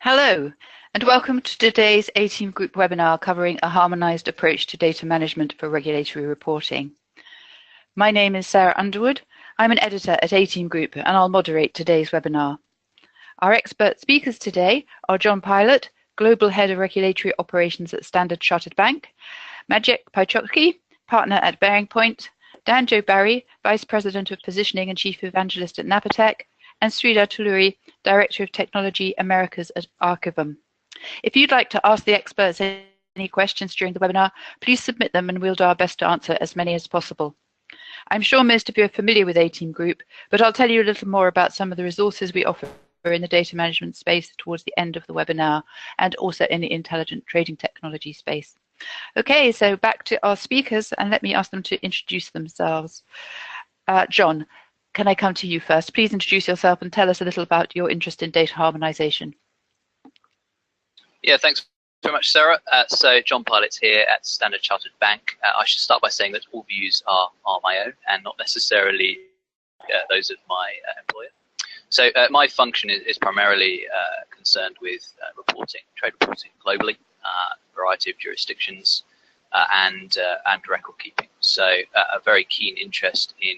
Hello, and welcome to today's A-Team Group webinar covering a harmonized approach to data management for regulatory reporting. My name is Sarah Underwood. I'm an editor at A-Team Group, and I'll moderate today's webinar. Our expert speakers today are John Pilot, Global Head of Regulatory Operations at Standard Chartered Bank, Maciej Pajczowski, Partner at Bearing Point, Danjo Barry, Vice President of Positioning and Chief Evangelist at Napatech, and Sridhar Talluri, Director of Technology Americas at Archivum. If you'd like to ask the experts any questions during the webinar, please submit them and we'll do our best to answer as many as possible. I'm sure most of you are familiar with A-Team Group, but I'll tell you a little more about some of the resources we offer in the data management space towards the end of the webinar, and also in the intelligent trading technology space. Okay, so back to our speakers, and let me ask them to introduce themselves. John, can I come to you first? Please introduce yourself and tell us a little about your interest in data harmonization. Yeah, thanks very much, Sarah. So John Pilot's here at Standard Chartered Bank. I should start by saying that all views are my own and not necessarily those of my employer. So my function is primarily concerned with reporting, trade reporting globally, a variety of jurisdictions, and record keeping. So a very keen interest in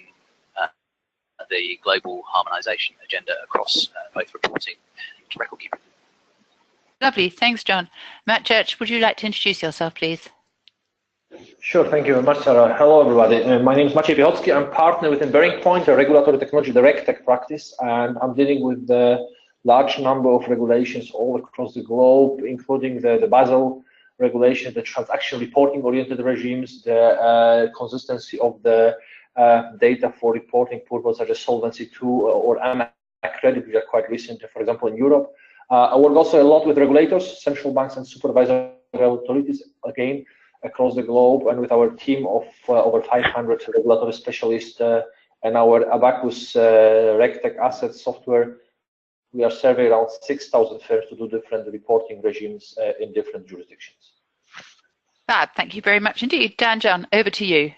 the global harmonization agenda across both reporting and record keeping. Lovely, thanks, John. Maciej, would you like to introduce yourself, please? Sure, thank you very much, Sarah. Hello, everybody. My name is Maciej Pajczowski. I'm partner within Bearing Point, a regulatory technology direct tech practice, and I'm dealing with the large number of regulations all across the globe, including the Basel regulation, the transaction reporting oriented regimes, the consistency of the data for reporting purposes such as Solvency II or credit, which are quite recent, for example, in Europe. I work also a lot with regulators, central banks and supervisory authorities, again, across the globe, and with our team of over 500 regulatory specialists and our Abacus RegTech asset software, we are serving around 6,000 firms to do different reporting regimes in different jurisdictions. Fab, thank you very much indeed. Danjo, over to you.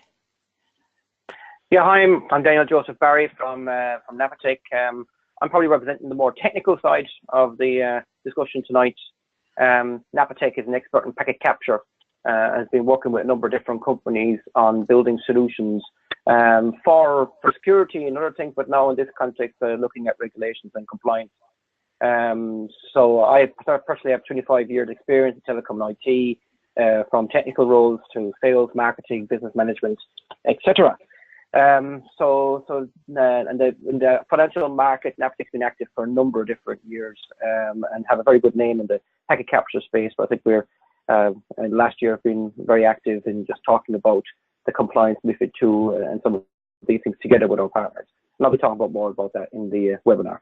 Yeah, hi, I'm Daniel Joseph Barry from Napatech. I'm probably representing the more technical side of the discussion tonight. Napatech is an expert in packet capture, has been working with a number of different companies on building solutions for security and other things, but now in this context, looking at regulations and compliance. So I personally have 25 years experience in telecom and IT, from technical roles to sales, marketing, business management, etc. In the financial market, Napatech's been active for a number of different years and have a very good name in the packet capture space. But I think we're last year have been very active in just talking about the compliance MiFID II and some of these things together with our partners. And I'll be talking about more about that in the webinar.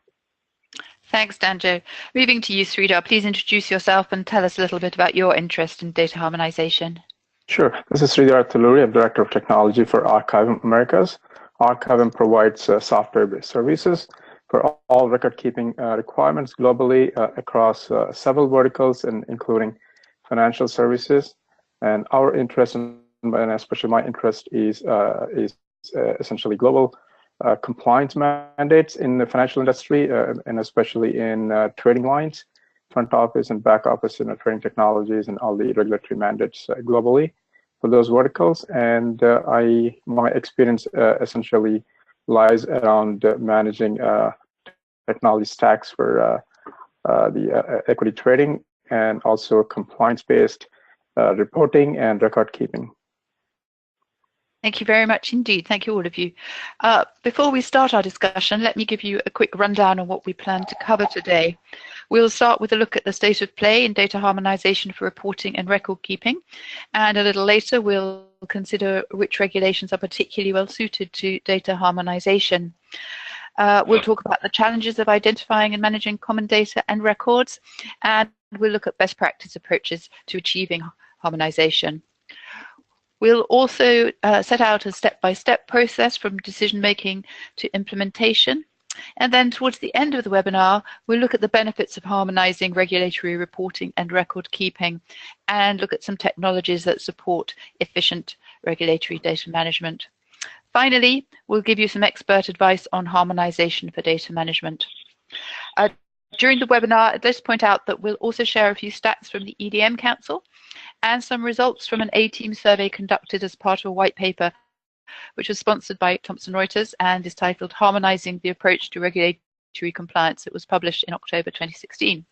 Thanks, Danjo. Moving to you, Sridhar, please introduce yourself and tell us a little bit about your interest in data harmonization. Sure. This is Sridhar Talluri. I'm Director of Technology for Archivum Americas. Archivum provides software-based services for all record-keeping requirements globally across several verticals, including financial services. And our interest, and especially my interest, is essentially global compliance mandates in the financial industry, and especially in trading lines, front office and back office in trading technologies, and all the regulatory mandates globally for those verticals. And my experience essentially lies around managing technology stacks for the equity trading, and also compliance-based reporting and record keeping. Thank you very much indeed. Thank you, all of you. Before we start our discussion, let me give you a quick rundown on what we plan to cover today. We'll start with a look at the state of play in data harmonization for reporting and record keeping. And a little later, we'll consider which regulations are particularly well suited to data harmonization. We'll talk about the challenges of identifying and managing common data and records. And we'll look at best practice approaches to achieving harmonization. We'll also set out a step-by-step process from decision-making to implementation. And then towards the end of the webinar, we'll look at the benefits of harmonizing regulatory reporting and record keeping, and look at some technologies that support efficient regulatory data management. Finally, we'll give you some expert advice on harmonization for data management. During the webinar, let's point out that we'll also share a few stats from the EDM Council and some results from an A-team survey conducted as part of a white paper which was sponsored by Thomson Reuters and is titled Harmonizing the Approach to Regulatory Compliance. It was published in October 2016.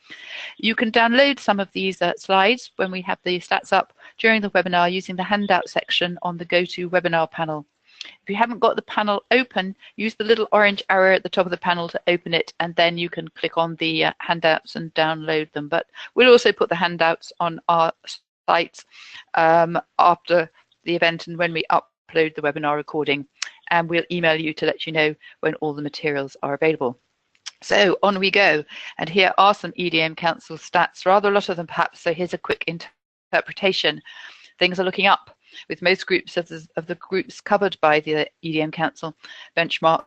You can download some of these slides when we have the stats up during the webinar using the handout section on the GoToWebinar panel. If you haven't got the panel open, use the little orange arrow at the top of the panel to open it, and then you can click on the handouts and download them. But we'll also put the handouts on our site after the event and when we upload the webinar recording, and we'll email you to let you know when all the materials are available. So on we go, and here are some EDM Council stats, rather a lot of them perhaps, so here's a quick interpretation. Things are looking up, with most groups of the groups covered by the EDM Council benchmark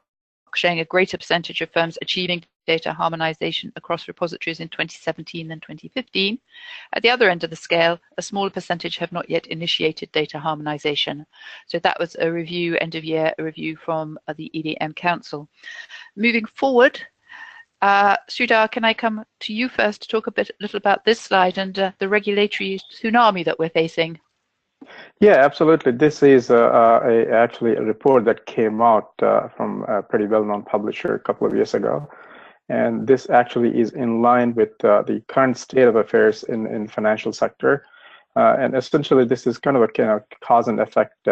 showing a greater percentage of firms achieving data harmonization across repositories in 2017 than 2015. At the other end of the scale, a smaller percentage have not yet initiated data harmonization. So that was a review, end of year, a review from the EDM Council. Moving forward, Sridhar, can I come to you first to talk a little about this slide and the regulatory tsunami that we're facing? Yeah, absolutely. This is actually a report that came out from a pretty well-known publisher a couple of years ago. And this actually is in line with the current state of affairs in financial sector. And essentially, this is kind of a cause and effect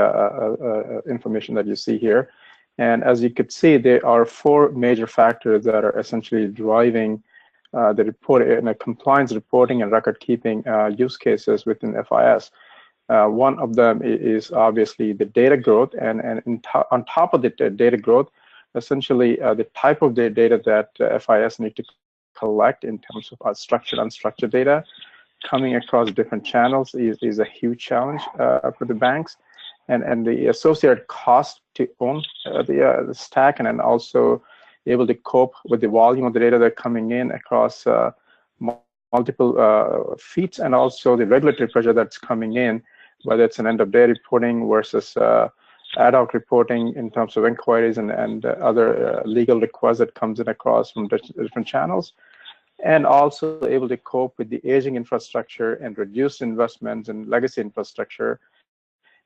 information that you see here. And as you could see, there are 4 major factors that are essentially driving the report, compliance reporting and record keeping use cases within FIS. One of them is obviously the data growth, and on top of the data growth, essentially the type of the data that FIS need to collect in terms of structured and unstructured data coming across different channels is a huge challenge for the banks, and the associated cost to own the stack, and then also able to cope with the volume of the data that are coming in across multiple feeds, and also the regulatory pressure that's coming in, whether it's an end-of-day reporting versus ad hoc reporting in terms of inquiries and other legal requests that comes in across from different channels, and also able to cope with the aging infrastructure and reduced investments in legacy infrastructure,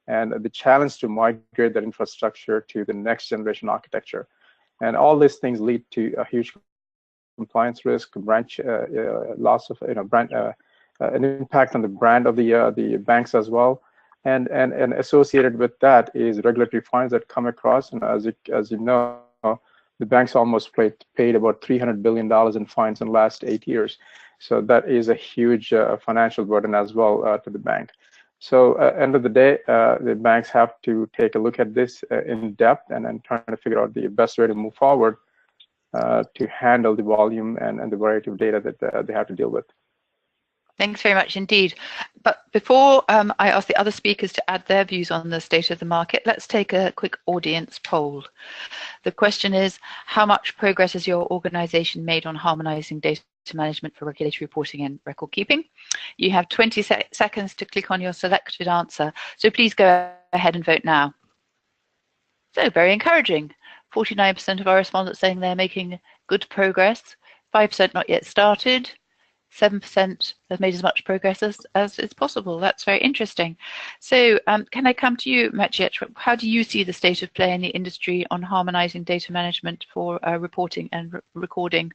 and the challenge to migrate that infrastructure to the next generation architecture. And all these things lead to a huge compliance risk, branch loss of brand, an impact on the brand of the banks as well. And associated with that is regulatory fines that come across. And as you know, the banks almost paid about $300 billion in fines in the last 8 years. So that is a huge financial burden as well to the bank. So end of the day, the banks have to take a look at this in depth and then trying to figure out the best way to move forward to handle the volume and the variety of data that they have to deal with. Thanks very much indeed. But before I ask the other speakers to add their views on the state of the market, let's take a quick audience poll. The question is, how much progress has your organization made on harmonizing data management for regulatory reporting and record keeping? You have 20 seconds to click on your selected answer. So please go ahead and vote now. So very encouraging. 49% of our respondents saying they're making good progress, 5% not yet started, 7% have made as much progress as is possible. That's very interesting. So can I come to you, Maciej? How do you see the state of play in the industry on harmonizing data management for reporting and recording?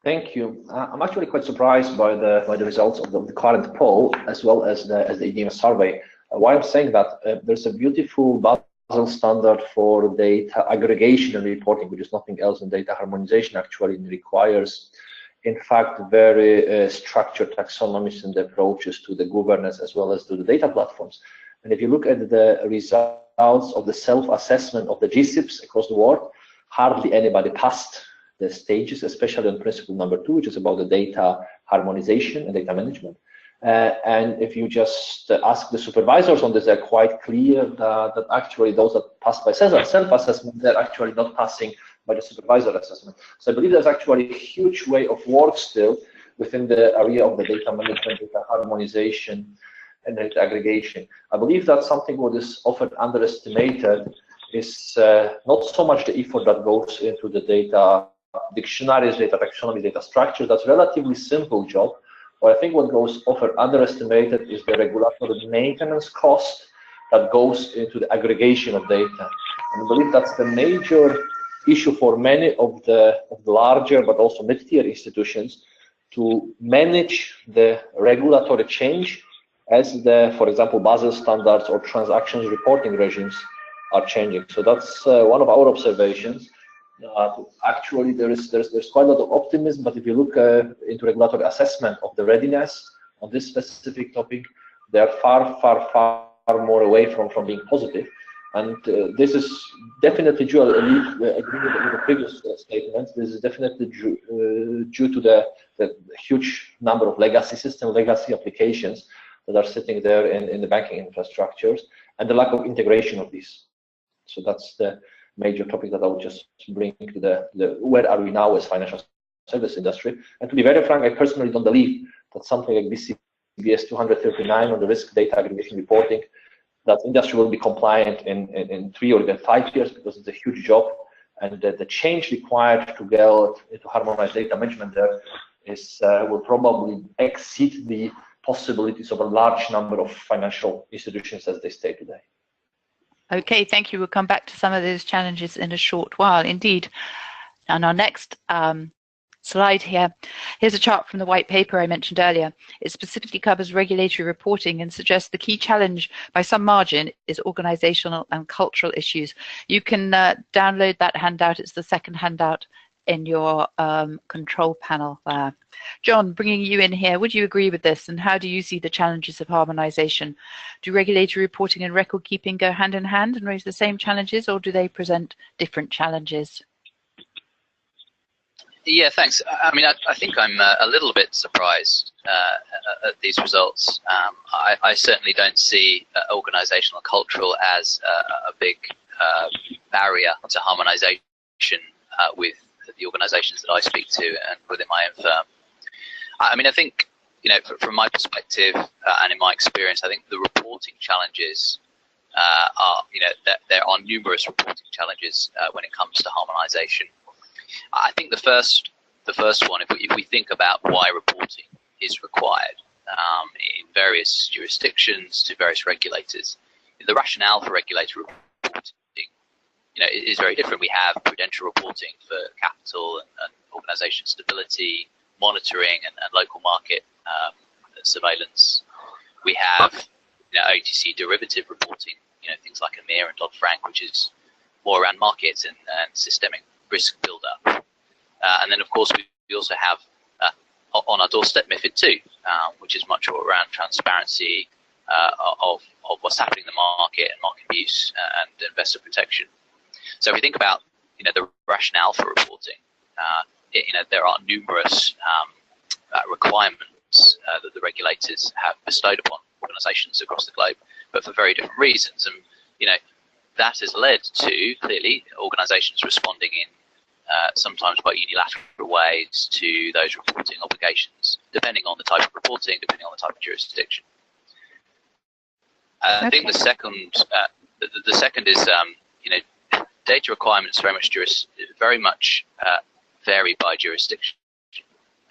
Thank you. I'm actually quite surprised by the results of the current poll, as well as the EDM survey. Why I'm saying that, there's a beautiful Basel standard for data aggregation and reporting, which is nothing else than data harmonization. Actually, it requires, in fact, very structured taxonomies and approaches to the governance as well as to the data platforms. And if you look at the results of the self-assessment of the GSIPs across the world, hardly anybody passed the stages, especially on principle number 2, which is about the data harmonization and data management. And if you just ask the supervisors on this, they're quite clear that actually those that passed by self-assessment, they're actually not passing by the supervisor assessment. So I believe there's actually a huge way of work still within the area of the data management, data harmonization, and data aggregation. I believe that something what is often underestimated is not so much the effort that goes into the data dictionaries, data taxonomy, data structure. That's a relatively simple job. But I think what goes often underestimated is the regulatory maintenance cost that goes into the aggregation of data. And I believe that's the major issue for many of the larger but also mid-tier institutions to manage the regulatory change as the, for example, Basel standards or transactions reporting regimes are changing. So that's one of our observations. Actually, there's quite a lot of optimism, but if you look into regulatory assessment of the readiness on this specific topic, they are far more away from being positive. And this is definitely due, I agree with the previous statements, this is definitely due to the huge number of legacy applications that are sitting there in the banking infrastructures and the lack of integration of these. So that's the major topic that I would just bring to the where are we now as financial service industry. And to be very frank, I personally don't believe that something like BCBS 239 on the risk data aggregation reporting, that industry will be compliant in 3 or even 5 years, because it's a huge job, and the change required to go into harmonized data management there is will probably exceed the possibilities of a large number of financial institutions as they stay today. Okay, thank you. We'll come back to some of those challenges in a short while. Indeed. On our next slide here, here's a chart from the white paper I mentioned earlier. It specifically covers regulatory reporting and suggests the key challenge by some margin is organizational and cultural issues. You can download that handout. It's the second handout in your control panel there. John, bringing you in here, would you agree with this, and how do you see the challenges of harmonization? Do regulatory reporting and record keeping go hand in hand and raise the same challenges, or do they present different challenges? Yeah, thanks. I mean, I think I'm a little bit surprised at these results. I certainly don't see organizational cultural as a big barrier to harmonization with the organizations that I speak to and within my own firm. I mean, I think, you know, from my perspective and in my experience, I think the reporting challenges are, you know, there are numerous reporting challenges when it comes to harmonization. I think the first one, if we think about why reporting is required in various jurisdictions to various regulators, the rationale for regulatory reporting, you know, is very different. We have prudential reporting for capital and organization stability, monitoring and local market surveillance. We have, you know, OTC derivative reporting, you know, things like EMIR and Dodd-Frank, which is more around markets and systemic risk build-up. And then, of course, we also have on our doorstep MiFID II, which is much more around transparency of what's happening in the market and market abuse and investor protection. So if we think about, you know, the rationale for reporting, you know, there are numerous requirements that the regulators have bestowed upon organizations across the globe, but for very different reasons. And, you know, that has led to, clearly, organizations responding in sometimes quite unilateral ways to those reporting obligations, depending on the type of reporting, depending on the type of jurisdiction. Okay. I think the second is, you know, data requirements very much vary by jurisdiction.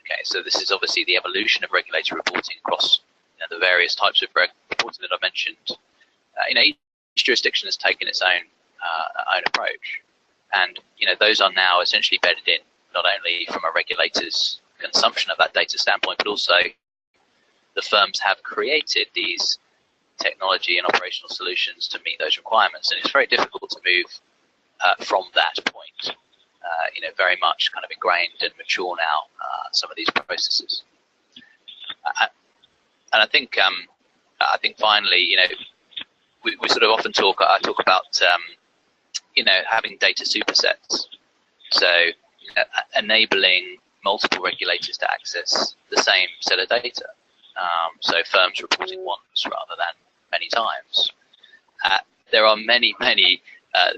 Okay, so this is obviously the evolution of regulatory reporting across, you know, the various types of reporting that I mentioned. You know, each jurisdiction has taken its own approach, and, you know, those are now essentially bedded in, not only from a regulator's consumption of that data standpoint, but also the firms have created these technology and operational solutions to meet those requirements, and it's very difficult to move from that point. You know, very much kind of ingrained and mature now, some of these processes. And I think finally, you know, we sort of often I talk about, you know, having data supersets. So, you know, enabling multiple regulators to access the same set of data. So firms reporting once rather than many times. There are many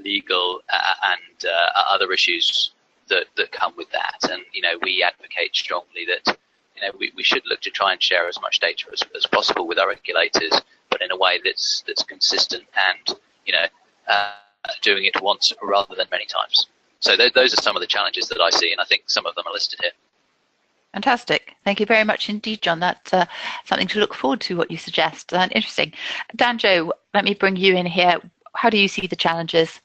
legal and other issues that come with that, and, you know, we advocate strongly that, you know, we should look to try and share as much data as possible with our regulators, but in a way that's consistent and, you know, doing it once rather than many times. So those are some of the challenges that I see, and I think some of them are listed here. Fantastic. Thank you very much indeed, John. That's something to look forward to, what you suggest. Interesting. Danjo, let me bring you in here. How do you see the challenges?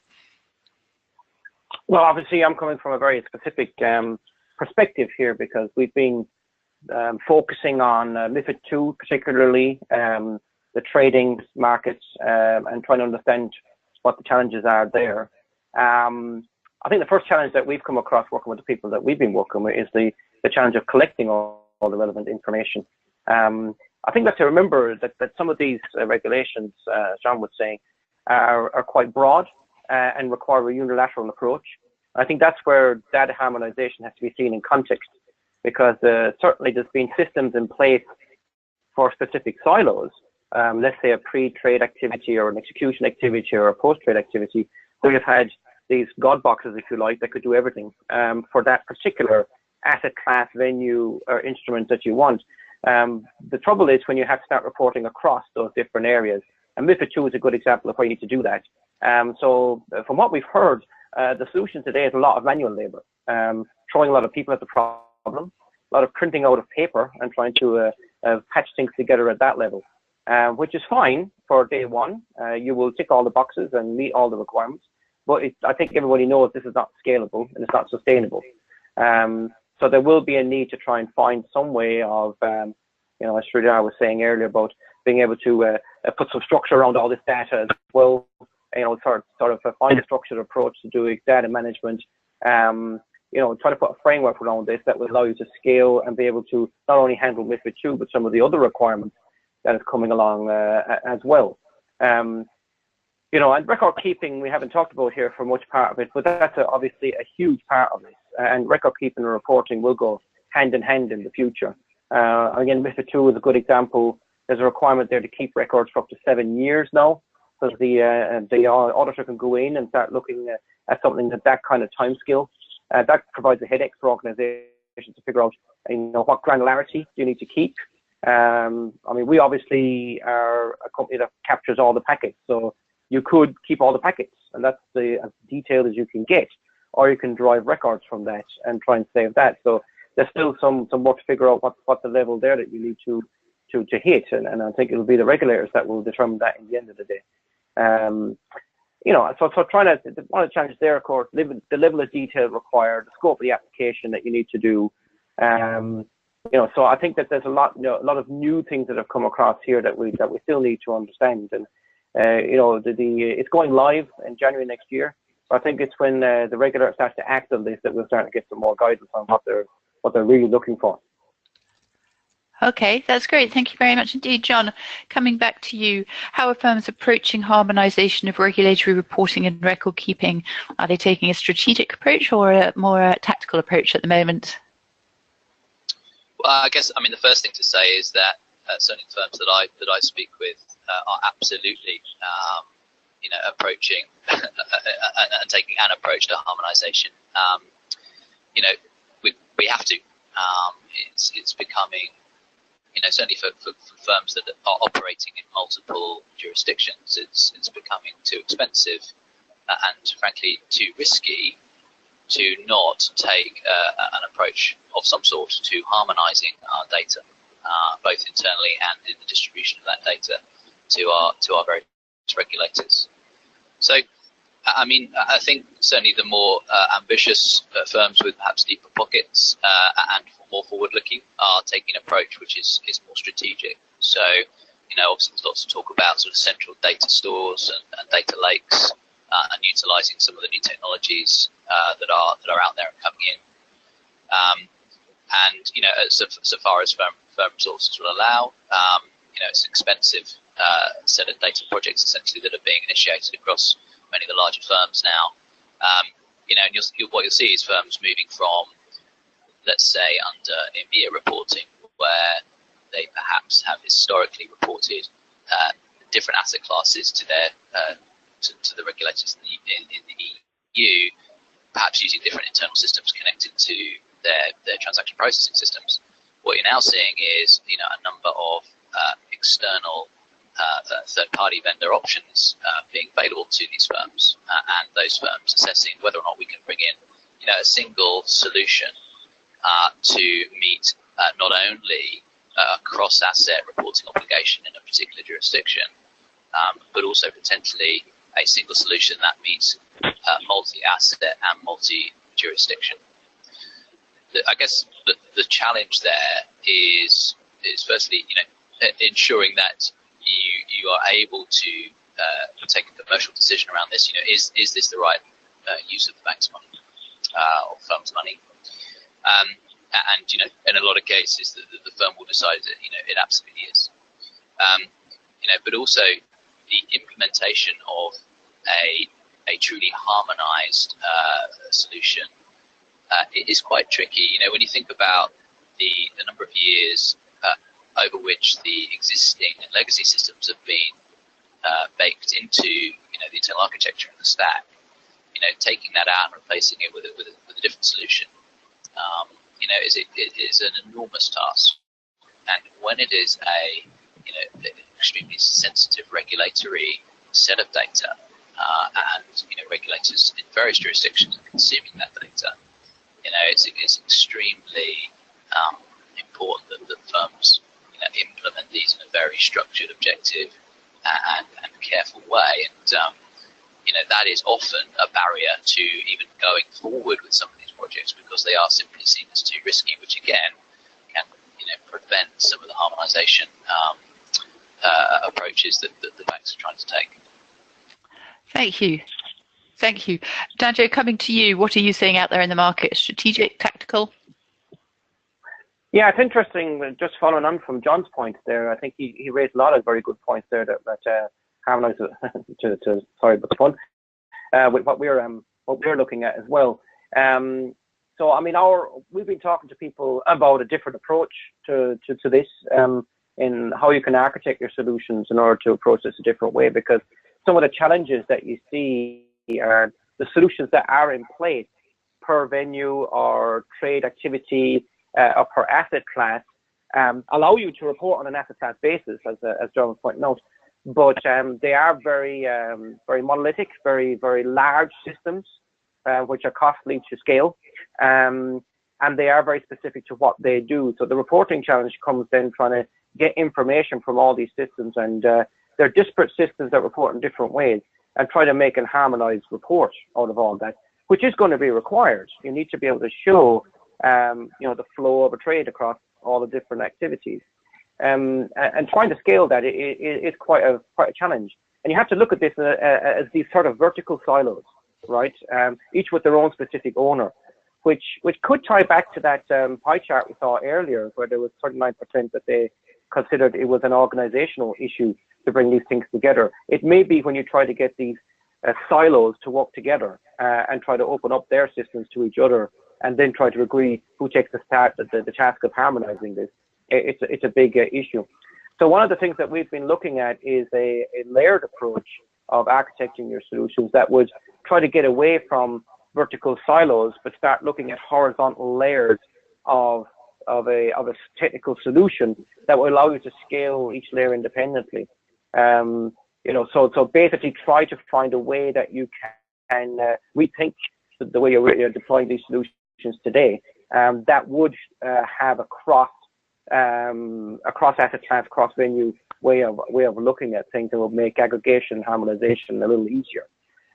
Well, obviously, I'm coming from a very specific perspective here, because we've been focusing on MiFID II, particularly the trading markets, and trying to understand what the challenges are there. I think the first challenge that we've come across working with the people that we've been working with is the challenge of collecting all the relevant information. I think we have to remember that some of these regulations, as John was saying, are quite broad and require a unilateral approach. I think that's where data harmonization has to be seen in context, because certainly there's been systems in place for specific silos, let's say a pre-trade activity or an execution activity or a post-trade activity, where you've had these God boxes, if you like, that could do everything for that particular asset class, venue, or instrument that you want. The trouble is when you have to start reporting across those different areas, and MiFID II is a good example of where you need to do that. So from what we've heard, the solution today is a lot of manual labor, throwing a lot of people at the problem, a lot of printing out of paper and trying to patch things together at that level, which is fine for day one. You will tick all the boxes and meet all the requirements, but I think everybody knows this is not scalable and it's not sustainable. So there will be a need to try and find some way of, as Sridhar was saying earlier, about being able to put some structure around all this data as well, sort of find a structured approach to doing data management, try to put a framework around this that will allow you to scale and be able to not only handle MiFID II, but some of the other requirements that is coming along as well. And record keeping, we haven't talked about here for much part of it, but that's obviously a huge part of it. And record keeping and reporting will go hand in hand in the future. Again, MiFID II is a good example. There's a requirement there to keep records for up to 7 years now, so the auditor can go in and start looking at something that kind of time scale. That provides a headache for organizations to figure out, what granularity you need to keep. We obviously are a company that captures all the packets, so you could keep all the packets, and that's as detailed as you can get, or you can derive records from that and try and save that. So there's still some more to figure out what the level there that you need to hit, and I think it'll be the regulators that will determine that in the end of the day. So trying to, one of the challenges there, of course, the level of detail required, the scope of the application that you need to do. So I think that there's a lot of new things that have come across here that we still need to understand. And it's going live in January next year. So I think it's when the regulator starts to act on this that we'll start to get some more guidance on what they're really looking for. Okay, that's great. Thank you very much indeed, John. Coming back to you, how are firms approaching harmonisation of regulatory reporting and record keeping? Are they taking a strategic approach or a more tactical approach at the moment? Well, I guess, the first thing to say is that certainly firms that I speak with are absolutely, approaching and taking an approach to harmonisation. We have to. It's becoming, certainly for firms that are operating in multiple jurisdictions, it's becoming too expensive and frankly too risky to not take an approach of some sort to harmonising our data, both internally and in the distribution of that data to our various regulators. So, I think certainly the more ambitious firms with perhaps deeper pockets and more forward-looking are taking an approach which is more strategic. So, obviously there's lots of talk about sort of central data stores and data lakes and utilising some of the new technologies that are out there and coming in. So far as firm resources will allow, it's an expensive set of data projects essentially that are being initiated across many of the larger firms now. And what you'll see is firms moving from, let's say, under EMEA reporting, where they perhaps have historically reported different asset classes to their to the regulators in the EU, perhaps using different internal systems connected to their transaction processing systems. What you're now seeing is a number of external third-party vendor options being available to these firms, and those firms assessing whether or not we can bring in, a single solution to meet not only a cross-asset reporting obligation in a particular jurisdiction, but also potentially a single solution that meets multi-asset and multi-jurisdiction. I guess the challenge there is firstly, ensuring that you are able to take a commercial decision around this. Is this the right use of the bank's money or firm's money? And in a lot of cases, the firm will decide that it absolutely is. But also the implementation of a truly harmonized solution is quite tricky. When you think about the number of years over which the existing legacy systems have been baked into the internal architecture and the stack, taking that out and replacing it with a different solution, is an enormous task. And when it is a extremely sensitive regulatory set of data, and regulators in various jurisdictions are consuming that data, it's extremely important that firms implement these in a very structured, objective, and careful way. And that is often a barrier to even going forward with some of these projects, because they are simply seen as too risky, which again can prevent some of the harmonization approaches that the banks are trying to take. Thank you. Thank you. Danjo, coming to you, what are you seeing out there in the market? Strategic, tactical? Yeah, it's interesting, just following on from John's point there. I think he raised a lot of very good points there that harmonise sorry about the fun, with what we're looking at as well. So I mean, we've been talking to people about a different approach to this, in how you can architect your solutions in order to approach this a different way, because some of the challenges that you see are the solutions that are in place per venue or trade activity or per asset class allow you to report on an asset class basis, as John was pointing out, but they are very monolithic, very large systems, which are costly to scale, and they are very specific to what they do. So the reporting challenge comes then trying to get information from all these systems, and they're disparate systems that report in different ways, and try to make a harmonized report out of all that, which is going to be required. You need to be able to show the flow of a trade across all the different activities, and trying to scale that is quite a challenge. And you have to look at this as these sort of vertical silos, right? Each with their own specific owner, which could tie back to that pie chart we saw earlier, where there was 39% that they considered it was an organizational issue to bring these things together. It may be when you try to get these silos to work together and try to open up their systems to each other, and then try to agree who takes the task of harmonizing this. It's a big issue. So one of the things that we've been looking at is a layered approach of architecting your solutions that would try to get away from vertical silos, but start looking at horizontal layers of a technical solution that will allow you to scale each layer independently. So basically try to find a way that you can rethink the way you're deploying these solutions today, that would have a cross asset class, cross venue way of looking at things, that will make aggregation, harmonization a little easier.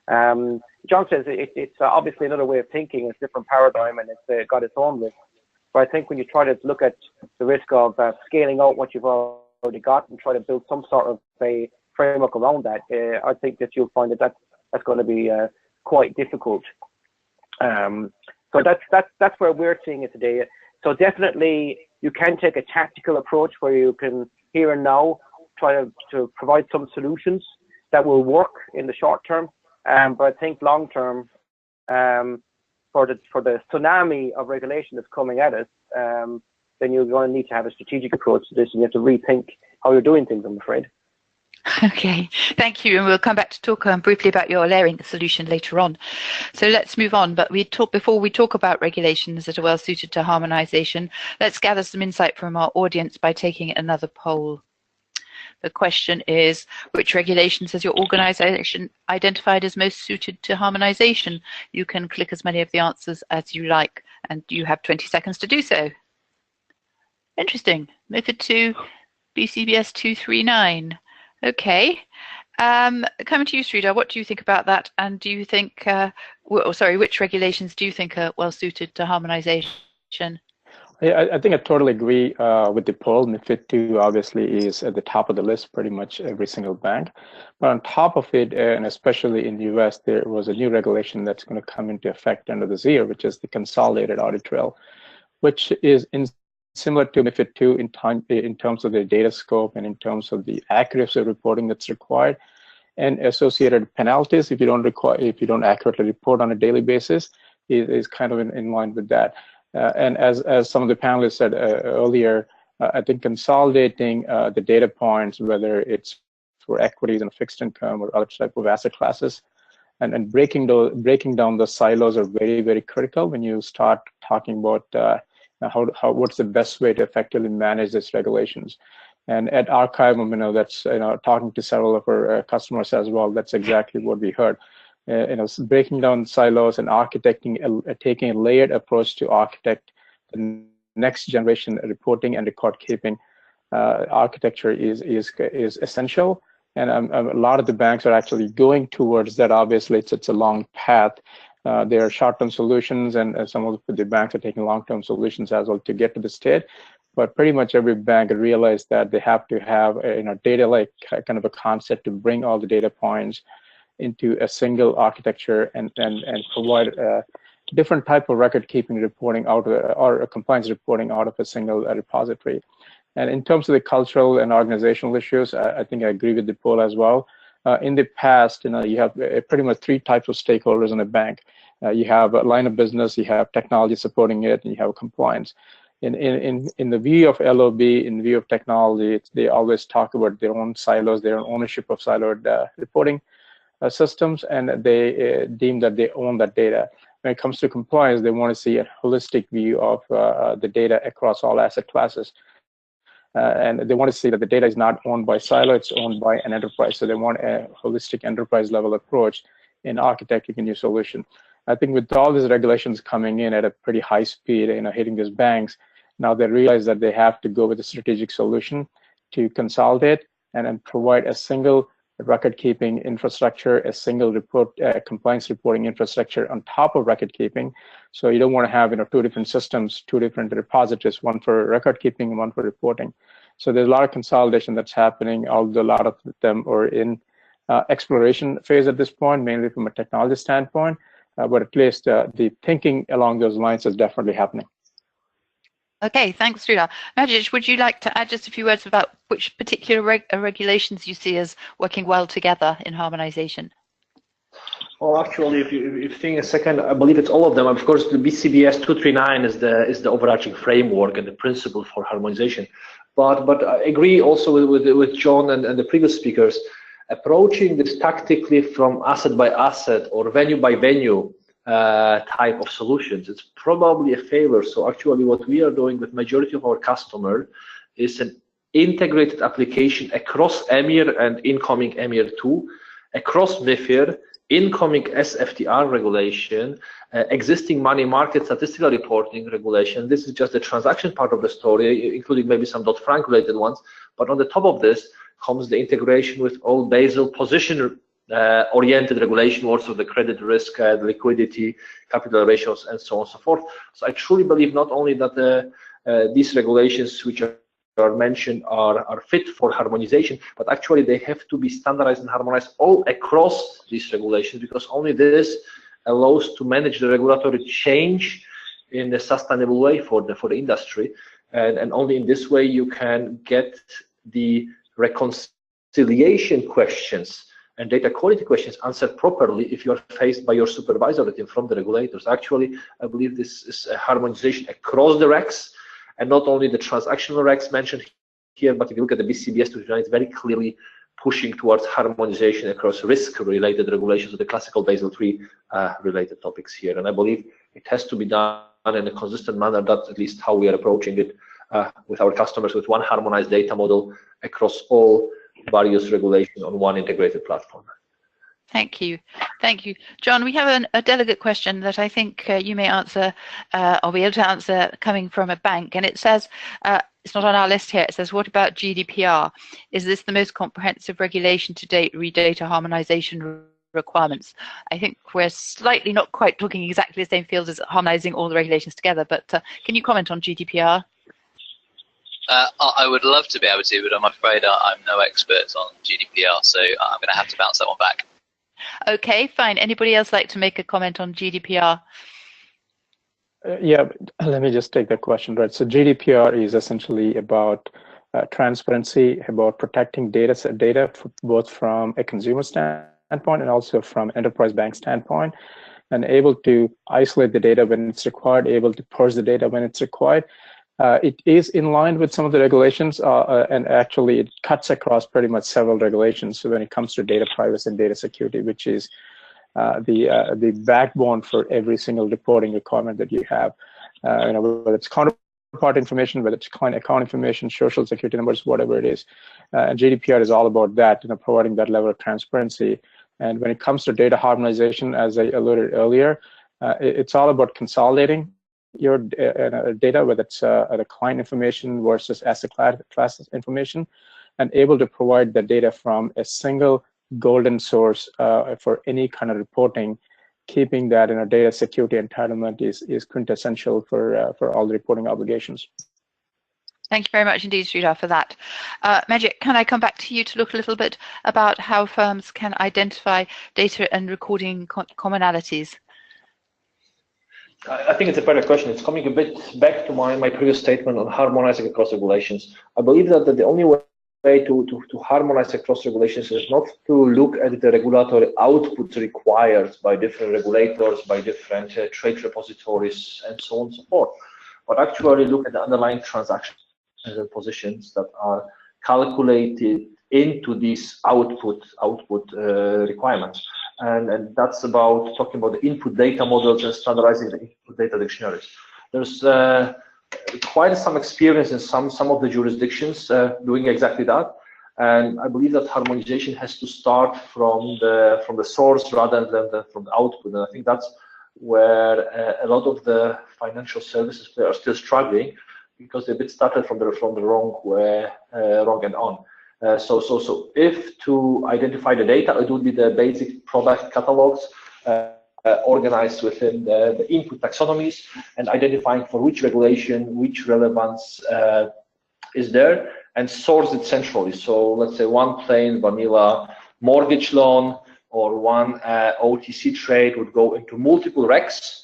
John says it's obviously another way of thinking, it's a different paradigm, and it's got its own risk. But I think when you try to look at the risk of scaling out what you've already got and try to build some sort of a framework around that, I think that you'll find that's going to be quite difficult. So that's where we're seeing it today. So definitely you can take a tactical approach where you can here and now try to provide some solutions that will work in the short term. But I think long term, for the tsunami of regulation that's coming at us, then you're going to need to have a strategic approach to this, and you have to rethink how you're doing things, I'm afraid. Okay, thank you. And we'll come back to talk briefly about your layering solution later on. So let's move on. But before we talk about regulations that are well suited to harmonization, let's gather some insight from our audience by taking another poll. The question is, which regulations has your organization identified as most suited to harmonization? You can click as many of the answers as you like, and you have 20 seconds to do so. Interesting. MiFID 2, BCBS 239. Okay. Coming to you, Sridhar, what do you think about that? And do you think, which regulations do you think are well suited to harmonization? Yeah, I think I totally agree with the poll. MiFID 2 obviously is at the top of the list, pretty much every single bank. But on top of it, and especially in the US, there was a new regulation that's going to come into effect end of this year, which is the consolidated audit trail, which is similar to MiFID 2 in terms of the data scope and in terms of the accuracy of reporting that's required, and associated penalties if you don't accurately report on a daily basis is kind of in line with that. And as some of the panelists said earlier, I think consolidating the data points, whether it's for equities and fixed income or other type of asset classes, and breaking down the silos are very, very critical when you start talking about what's the best way to effectively manage these regulations. And at Archive, that's talking to several of our customers as well. That's exactly what we heard. Breaking down silos and taking a layered approach to architect the next generation reporting and record keeping architecture is essential. And a lot of the banks are actually going towards that. Obviously, it's a long path. There are short-term solutions, and some of the banks are taking long-term solutions as well to get to the state. But pretty much every bank realized that they have to have data like kind of a concept to bring all the data points into a single architecture and provide a different type of record keeping reporting out of, or a compliance reporting out of a single repository. And in terms of the cultural and organizational issues, I think I agree with the poll as well. In the past, you have pretty much three types of stakeholders in a bank. You have a line of business, you have technology supporting it, and you have compliance. In the view of LOB, in view of technology, they always talk about their own silos, their own ownership of siloed reporting systems, and they deem that they own that data. When it comes to compliance, they want to see a holistic view of the data across all asset classes. And they want to see that the data is not owned by silo, it's owned by an enterprise. So they want a holistic enterprise level approach in architecting a new solution. I think with all these regulations coming in at a pretty high speed, hitting these banks, now they realize that they have to go with a strategic solution to consolidate and provide a single record keeping infrastructure, a single compliance reporting infrastructure on top of record keeping. So you don't want to have two different systems, two different repositories, one for record keeping and one for reporting. So there's a lot of consolidation that's happening, although a lot of them are in exploration phase at this point, mainly from a technology standpoint, but at least the thinking along those lines is definitely happening. Okay, thanks, Sridhar. Majish, would you like to add just a few words about which particular regulations you see as working well together in harmonization? Well, actually, if you think a second, I believe it's all of them. Of course, the BCBS 239 is the overarching framework and the principle for harmonization. But I agree also with John and the previous speakers. Approaching this tactically from asset by asset or venue by venue type of solutions, it's probably a failure. So actually what we are doing with majority of our customers is an integrated application across EMIR and incoming EMIR 2, across MiFIR, incoming SFTR regulation, existing money market statistical reporting regulation. This is just the transaction part of the story, including maybe some Dodd-Frank related ones. But on the top of this comes the integration with all Basel position oriented regulation, also the credit risk, liquidity, capital ratios, and so on and so forth. So I truly believe not only that these regulations which are mentioned are fit for harmonization, but actually they have to be standardized and harmonized all across these regulations, because only this allows to manage the regulatory change in a sustainable way for the industry, and only in this way you can get the reconciliation questions and data quality questions answered properly if you are faced by your supervisory team from the regulators. Actually, I believe this is a harmonization across the regs, and not only the transactional regs mentioned here, but if you look at the BCBS 239, it's very clearly pushing towards harmonization across risk-related regulations, the classical Basel III related topics here. And I believe it has to be done in a consistent manner. That's at least how we are approaching it with our customers, with one harmonized data model across all various regulations on one integrated platform. Thank you. Thank you. John, we have a delegate question that I think you may answer or be able to answer coming from a bank. And it says, it's not on our list here, it says, what about GDPR? Is this the most comprehensive regulation to date, read data harmonization requirements? I think we're slightly not quite talking exactly the same fields as harmonizing all the regulations together, but can you comment on GDPR? I would love to be able to, but I'm afraid I'm no expert on GDPR, so I'm going to have to bounce that one back. Okay, fine. Anybody else like to make a comment on GDPR? Yeah, let me just take that question, right? So GDPR is essentially about transparency, about protecting data both from a consumer standpoint and also from enterprise bank standpoint, and able to isolate the data when it's required, able to purge the data when it's required. It is in line with some of the regulations, and actually it cuts across pretty much several regulations. So when it comes to data privacy and data security, which is the backbone for every single reporting requirement that you have, whether it's counterpart information, whether it's client account information, social security numbers, whatever it is. And GDPR is all about that, providing that level of transparency. And when it comes to data harmonization, as I alluded earlier, it's all about consolidating your data, whether it's the client information versus asset class information, and able to provide the data from a single golden source for any kind of reporting. Keeping that data security entitlement is quintessential for all the reporting obligations. Thank you very much indeed, Sridhar, for that. Majid, can I come back to you to look a little bit about how firms can identify data and recording commonalities? I think it's a better question. It's coming a bit back to my previous statement on harmonizing across regulations. I believe that the only way to harmonize across regulations is not to look at the regulatory outputs required by different regulators, by different trade repositories, and so on and so forth, but actually look at the underlying transactions and positions that are calculated into these output requirements. And that's about talking about the input data models and standardizing the input data dictionaries. There's quite some experience in some of the jurisdictions doing exactly that, and I believe that harmonization has to start from the source rather than from the output. And I think that's where a lot of the financial services are still struggling, because they've been started from the wrong end on. So if to identify the data, it would be the basic product catalogs organized within the input taxonomies and identifying for which regulation, which relevance is there, and source it centrally. So let's say one plain vanilla mortgage loan or one OTC trade would go into multiple recs,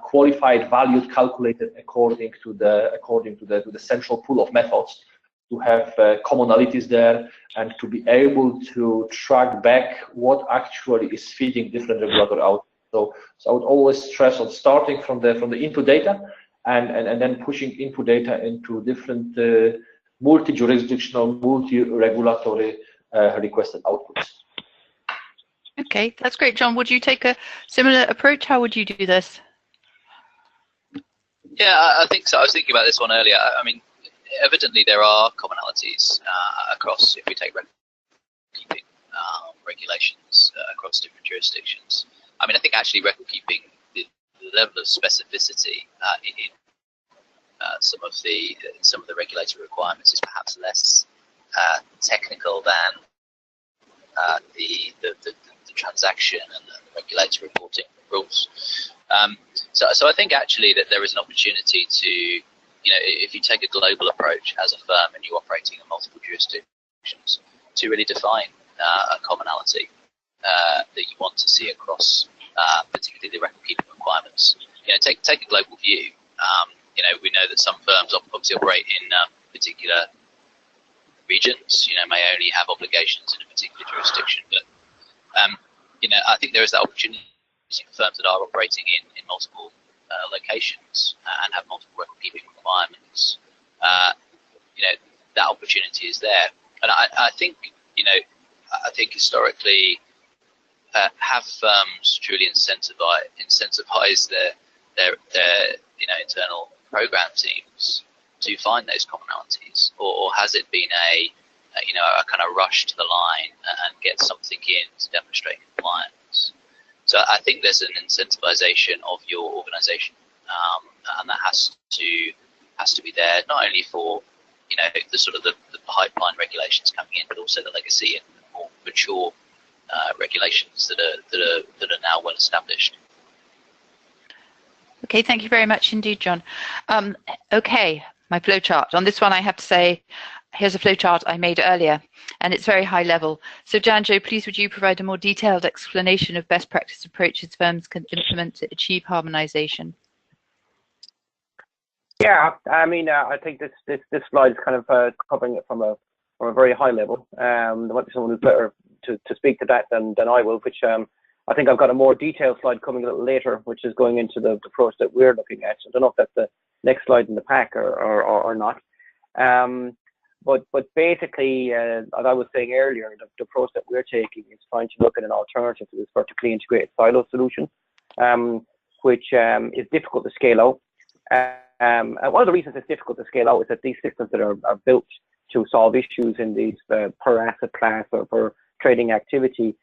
qualified, valued, calculated according to the central pool of methods, to have commonalities there, and to be able to track back what actually is feeding different regulatory outputs. So I would always stress on starting from the input data and then pushing input data into different multi-jurisdictional, multi-regulatory requested outputs. Okay, that's great. John, would you take a similar approach? How would you do this? Yeah, I think so. I was thinking about this one earlier. I mean, evidently there are commonalities across, if we take record-keeping regulations across different jurisdictions. I mean, I think actually record-keeping, the level of specificity in some of the regulatory requirements is perhaps less technical than the transaction and the regulatory reporting rules. So I think actually that there is an opportunity to, if you take a global approach as a firm and you're operating in multiple jurisdictions, to really define a commonality that you want to see across, particularly the record-keeping requirements. Take a global view. We know that some firms obviously operate in particular regions. May only have obligations in a particular jurisdiction, but I think there is that opportunity for firms that are operating in multiple locations and have multiple record-keeping requirements. That opportunity is there, and I think historically, have firms truly incentivize their internal program teams to find those commonalities, or has it been a a kind of rush to the line and get something in to demonstrate compliance. So I think there's an incentivization of your organization, and that has to be there, not only for the sort of the pipeline regulations coming in, but also the legacy and the more mature regulations that are now well established. Okay, thank you very much indeed, John. Okay, my flowchart. On this one, I have to say, here's a flowchart I made earlier, and it's very high level. So Danjo, please would you provide a more detailed explanation of best practice approaches firms can implement to achieve harmonization? Yeah, I mean, I think this slide is kind of covering it from a very high level. There might be someone who's better to speak to that than I will, which I think I've got a more detailed slide coming a little later, which is going into the approach that we're looking at. I don't know if that's the next slide in the pack or not. But basically, as I was saying earlier, the approach that we're taking is trying to look at an alternative to this vertically integrated silo solution, which is difficult to scale out. And one of the reasons it's difficult to scale out is that these systems that are built to solve issues in these per asset class or per trading activity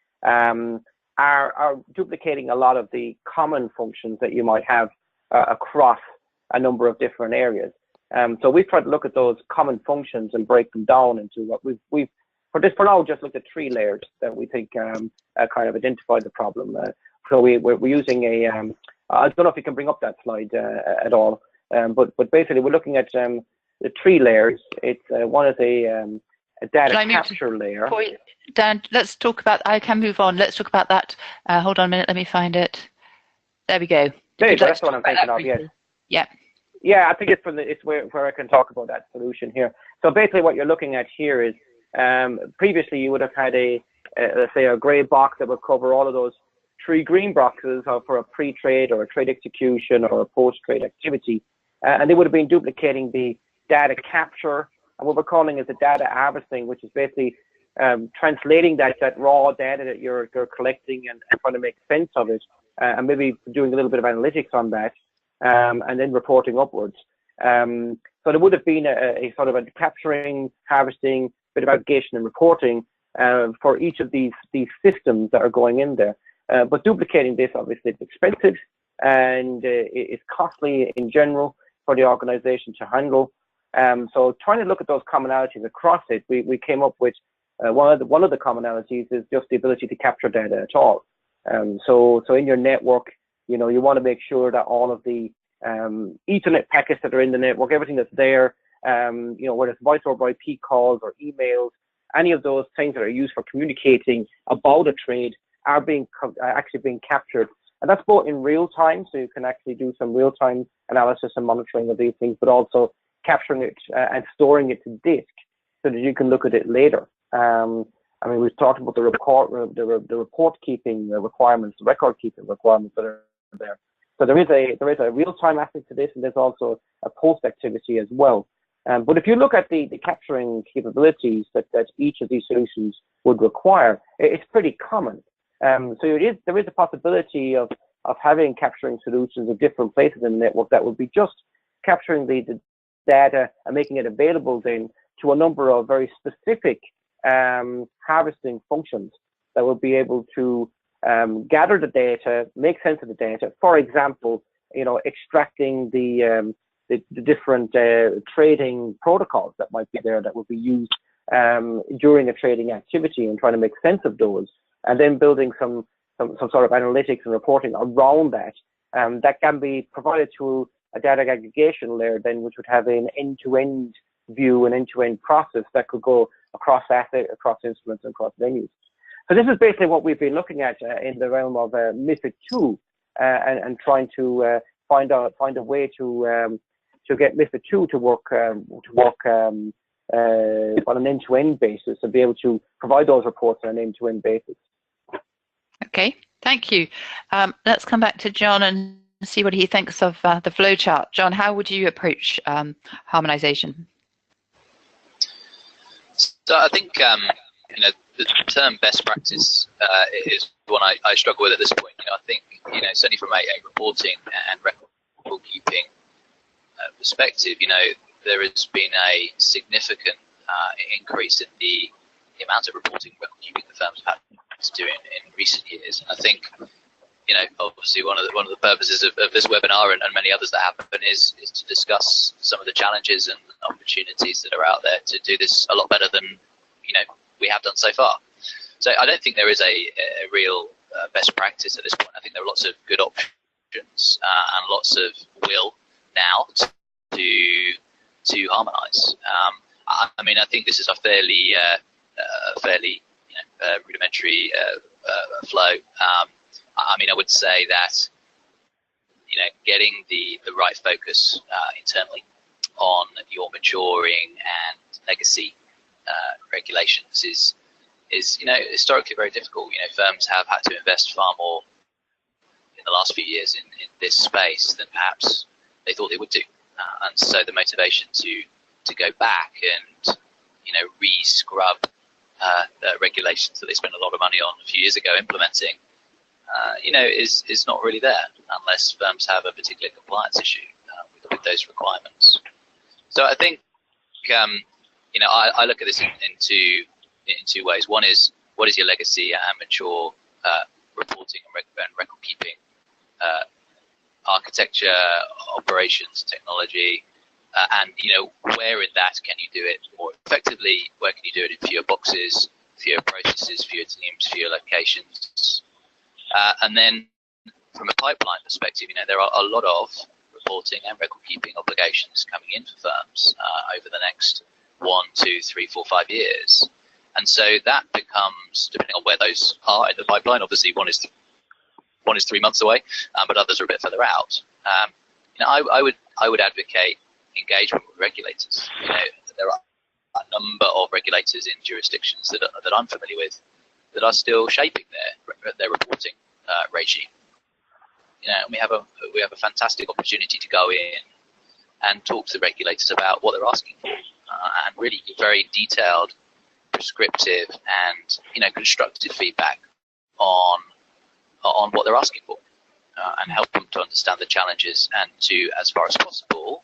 are duplicating a lot of the common functions that you might have across a number of different areas. So we've tried to look at those common functions and break them down into what we've for now just looked at 3 layers that we think kind of identify the problem. So we're using a I don't know if you can bring up that slide at all, but basically we're looking at the 3 layers. It's one is a data capture layer. Dan, let's talk about. I can move on. Let's talk about that. Hold on a minute. Let me find it. There we go. There you go. That's what I'm thinking of. Yes. Yeah. Yeah, I think it's where I can talk about that solution here. So basically, what you're looking at here is previously you would have had let's say a grey box that would cover all of those 3 green boxes for a pre-trade or a trade execution or a post-trade activity, and they would have been duplicating the data capture and what we're calling is the data harvesting, which is basically translating that raw data that you're collecting and trying to make sense of it, and maybe doing a little bit of analytics on that, and then reporting upwards. So there would have been a sort of a capturing, harvesting, bit of aggregation and reporting for each of these systems that are going in there. But duplicating this obviously is expensive and it's costly in general for the organization to handle. So trying to look at those commonalities across it, we came up with one of the commonalities is just the ability to capture data at all. So in your network, you want to make sure that all of the Ethernet packets that are in the network, everything that's there, whether it's voice over IP calls or emails, any of those things that are used for communicating about a trade are actually being captured. And that's both in real time, so you can actually do some real-time analysis and monitoring of these things, but also capturing it and storing it to disk so that you can look at it later. I mean, we've talked about the report keeping requirements, the record keeping requirements that are there. So there is a real-time aspect to this, and there's also a post activity as well. But if you look at the capturing capabilities that each of these solutions would require, it's pretty common. So there is a possibility of having capturing solutions at different places in the network that would be just capturing the data and making it available then to a number of very specific harvesting functions that will be able to gather the data, make sense of the data. For example, extracting the different trading protocols that might be there that would be used during a trading activity and trying to make sense of those, and then building some sort of analytics and reporting around that. That can be provided to a data aggregation layer then, which would have an end-to-end view, an end-to-end process that could go across asset, across instruments, and across venues. So this is basically what we've been looking at in the realm of MiFID II, and trying to find a way to get MiFID II to work on an end-to-end basis and be able to provide those reports on an end-to-end basis. Okay, thank you. Let's come back to John and see what he thinks of the flowchart. John, how would you approach harmonization? So I think the term best practice is one I struggle with at this point. I think certainly from a reporting and record keeping perspective, there has been a significant increase in the amount of reporting and record keeping the firms have had to do in recent years. And I think, obviously one of the purposes of this webinar and many others that happen is to discuss some of the challenges and opportunities that are out there to do this a lot better than we have done so far. So I don't think there is a real best practice at this point. I think there are lots of good options and lots of will now to harmonise. I mean, I think this is a fairly rudimentary flow. I mean, I would say that getting the right focus internally on your maturing and legacy regulations is historically very difficult. Firms have had to invest far more in the last few years in this space than perhaps they thought they would do, and so the motivation to go back and re-scrub the regulations that they spent a lot of money on a few years ago implementing, is not really there unless firms have a particular compliance issue with those requirements. So I think I look at this in two ways. One is, what is your legacy and mature reporting and record keeping architecture, operations, technology, and where in that can you do it more effectively? Where can you do it in fewer boxes, fewer processes, fewer teams, fewer locations? And then from a pipeline perspective, there are a lot of reporting and record keeping obligations coming in for firms over the next 1, 2, 3, 4, 5 years. And so that becomes, depending on where those are in the pipeline, obviously one is 3 months away, but others are a bit further out. I would advocate engagement with regulators. There are a number of regulators in jurisdictions that I'm familiar with that are still shaping their reporting regime. We have a fantastic opportunity to go in and talk to the regulators about what they're asking for, and really give very detailed, prescriptive, and constructive feedback on what they're asking for, and help them to understand the challenges and to, as far as possible,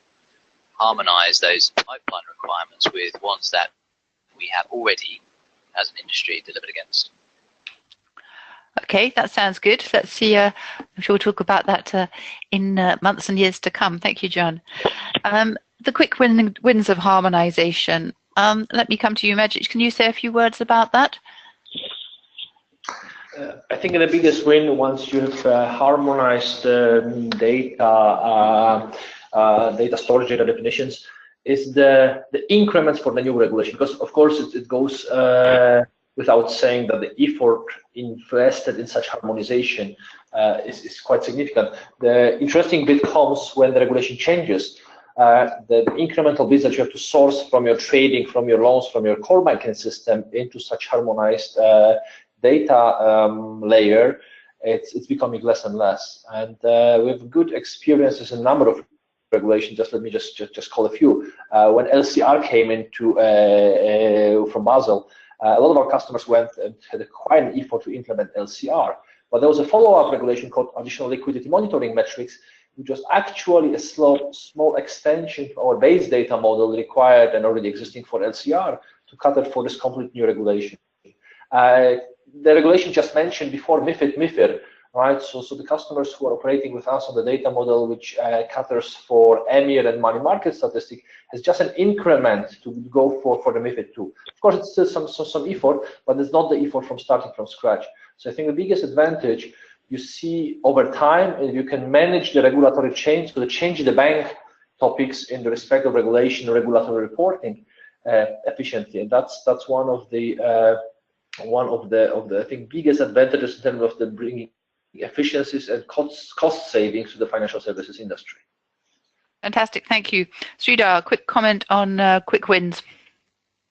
harmonise those pipeline requirements with ones that we have already, as an industry, delivered against. Okay, that sounds good. Let's see. I'm sure we'll talk about that in months and years to come. Thank you, John. The quick wins of harmonisation. Let me come to you, Magic. Can you say a few words about that? I think the biggest win, once you have harmonized data storage, data definitions, is the increments for the new regulation. Because of course it goes without saying that the effort invested in such harmonization is quite significant. The interesting bit comes when the regulation changes. The incremental bits that you have to source from your trading, from your loans, from your core banking system into such harmonized data layer, it's becoming less and less. And we have good experiences in a number of regulations. Let me just call a few. When LCR came into from Basel, a lot of our customers went and had quite an effort to implement LCR. But there was a follow-up regulation called Additional Liquidity Monitoring Metrics, which was actually a small extension to our base data model required and already existing for LCR to cater for this complete new regulation. The regulation just mentioned before, MiFID, right? So the customers who are operating with us on the data model, which caters for EMIR and money market statistic, has just an increment to go for the MiFID 2. Of course, it's still some effort, but it's not the effort from starting from scratch. So I think the biggest advantage you see over time, if you can manage the regulatory change, so the change the bank topics in the respect of regulation, regulatory reporting efficiently, and that's one of the I think biggest advantages in terms of the bringing efficiencies and cost savings to the financial services industry. Fantastic, thank you. Sridhar, quick comment on quick wins.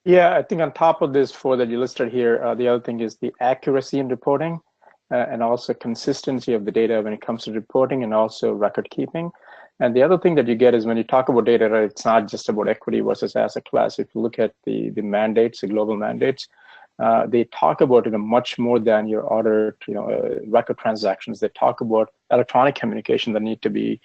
Yeah, I think on top of this four that you listed here, the other thing is the accuracy in reporting and also consistency of the data when it comes to reporting and also record keeping. And the other thing that you get is when you talk about data, right, it's not just about equity versus asset class. If you look at the mandates, the global mandates, they talk about much more than your order, record transactions. They talk about electronic communication that need to be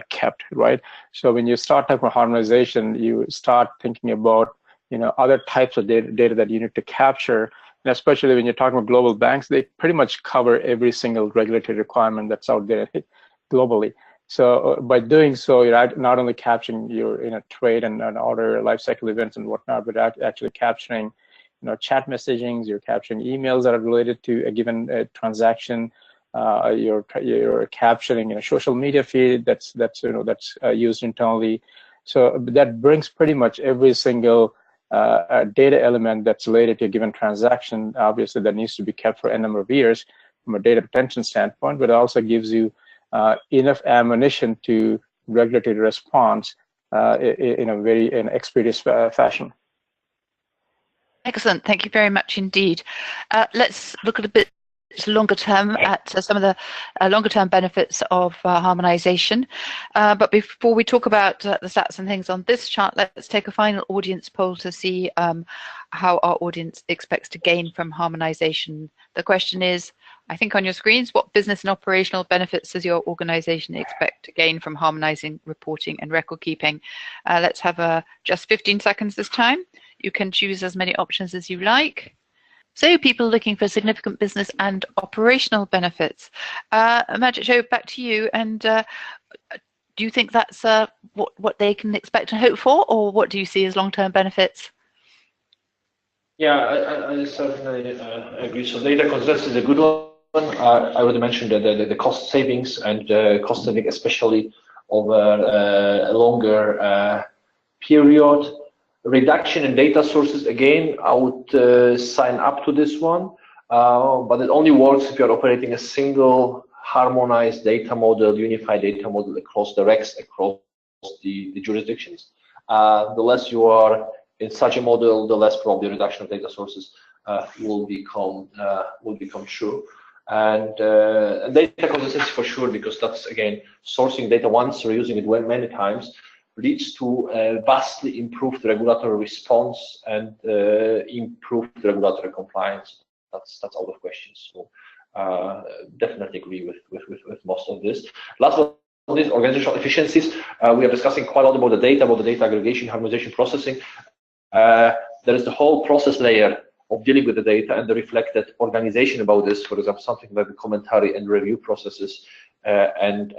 kept, right? So when you start talking about harmonization, you start thinking about other types of data that you need to capture. And especially when you're talking about global banks, they pretty much cover every single regulatory requirement that's out there globally. So by doing so, you're not only capturing your trade and order lifecycle events and whatnot, but actually capturing chat messagings. You're capturing emails that are related to a given transaction. You're capturing social media feed that's used internally. So that brings pretty much every single data element that's related to a given transaction, obviously that needs to be kept for a number of years from a data retention standpoint, but it also gives you enough ammunition to regulatory response in a very expeditious fashion. Excellent, thank you very much indeed. Let's look at a bit longer term at some of the longer term benefits of harmonization. But before we talk about the stats and things on this chart, let's take a final audience poll to see how our audience expects to gain from harmonization. The question is, I think on your screens, what business and operational benefits does your organization expect to gain from harmonizing reporting and record keeping? Let's have just 15 seconds this time. You can choose as many options as you like. So people looking for significant business and operational benefits. Majid, back to you. And do you think that's what they can expect and hope for, or what do you see as long-term benefits? Yeah, I certainly agree. So data consistency is a good one. I already mentioned the cost savings and cost saving, especially over a longer period. Reduction in data sources, again, I would sign up to this one, but it only works if you're operating a single harmonized data model, unified data model across the recs, across the jurisdictions. The less you are in such a model, the less probably reduction of data sources will become true. And data consistency for sure, because that's, again, sourcing data once, reusing it many times, leads to vastly improved regulatory response and improved regulatory compliance. That's out of question. So definitely agree with most of this. Last but not least, organizational efficiencies. We are discussing quite a lot about the data aggregation, harmonization, processing. There is the whole process layer of dealing with the data and the reflected organization about this. For example, something like the commentary and review processes and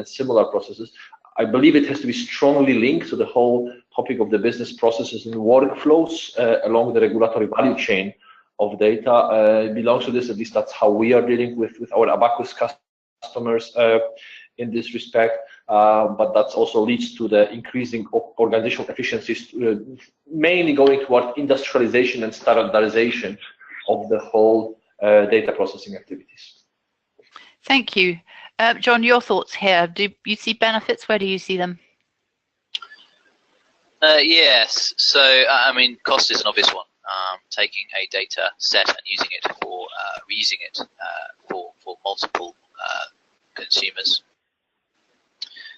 similar processes. I believe it has to be strongly linked to the whole topic of the business processes and workflows along the regulatory value chain of data. It belongs to this, at least that's how we are dealing with our Abacus customers in this respect. But that also leads to the increasing of organizational efficiencies, mainly going toward industrialization and standardization of the whole data processing activities. Thank you. John, your thoughts here. Do you see benefits? Where do you see them? Yes. So, I mean, cost is an obvious one. Taking a data set and using it for reusing it for multiple consumers.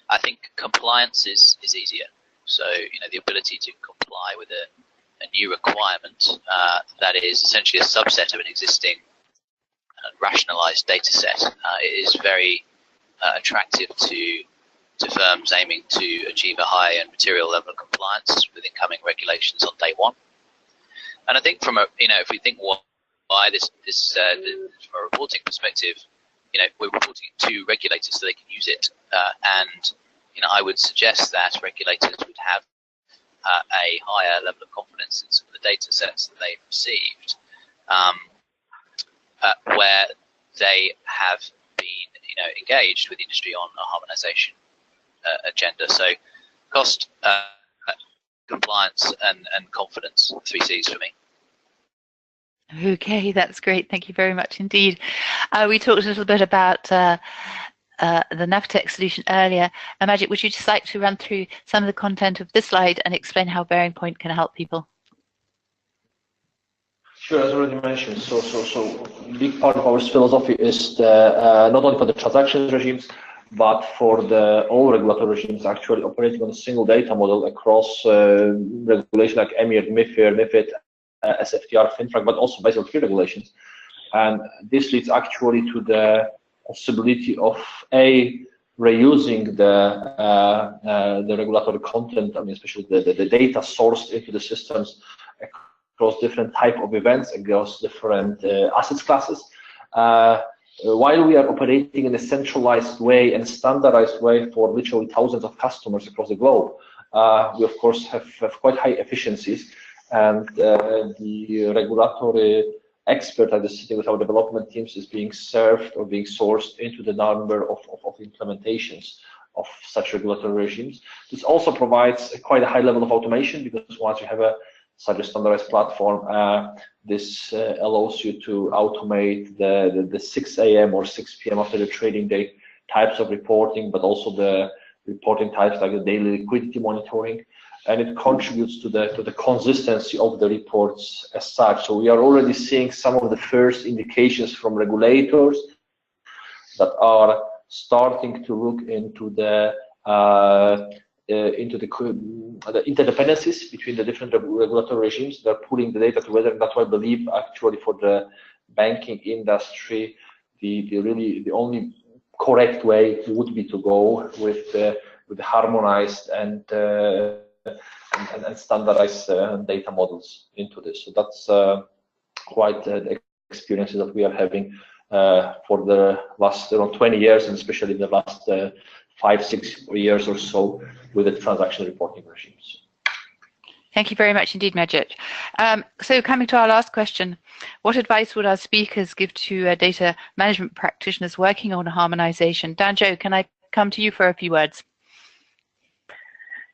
I think compliance is easier. So, the ability to comply with a new requirement that is essentially a subset of an existing rationalized data set is very attractive to firms aiming to achieve a high and material level of compliance with incoming regulations on day one. And I think from if we think why this from a reporting perspective, we're reporting it to regulators so they can use it, and I would suggest that regulators would have a higher level of confidence in some of the data sets that they've received, where they have been engaged with the industry on a harmonization agenda. So cost, compliance, and confidence, 3 C's for me. Okay, that's great. Thank you very much indeed. We talked a little bit about the Navtech solution earlier. Majid, would you just like to run through some of the content of this slide and explain how Bearing Point can help people? Sure, as already mentioned, so a big part of our philosophy is not only for the transaction regimes, but for all regulatory regimes actually operating on a single data model across regulations like EMIR, MiFID, SFTR, FINFRAC, but also Basel III regulations. And this leads actually to the possibility of reusing the regulatory content, I mean, especially the data sourced into the systems across different type of events, across different assets classes. While we are operating in a centralized way and standardized way for literally thousands of customers across the globe, we of course have quite high efficiencies, and the regulatory expert that is sitting with our development teams is being served or being sourced into the number of implementations of such regulatory regimes. This also provides quite a high level of automation, because once you have such a standardized platform, this allows you to automate the 6 a.m. or 6 p.m. after the trading day types of reporting, but also the reporting types like the daily liquidity monitoring, and it contributes to the consistency of the reports as such. So we are already seeing some of the first indications from regulators that are starting to look into the interdependencies between the different regulatory regimes. They're pulling the data together, and that's why I believe actually for the banking industry, the only correct way would be to go with the harmonized and standardized data models into this. So that's quite the experiences that we are having for the last around 20 years, and especially in the last 5-6 years or so with the transaction reporting regimes. Thank you very much indeed, Majid. So coming to our last question, what advice would our speakers give to data management practitioners working on harmonization? Danjo, can I come to you for a few words?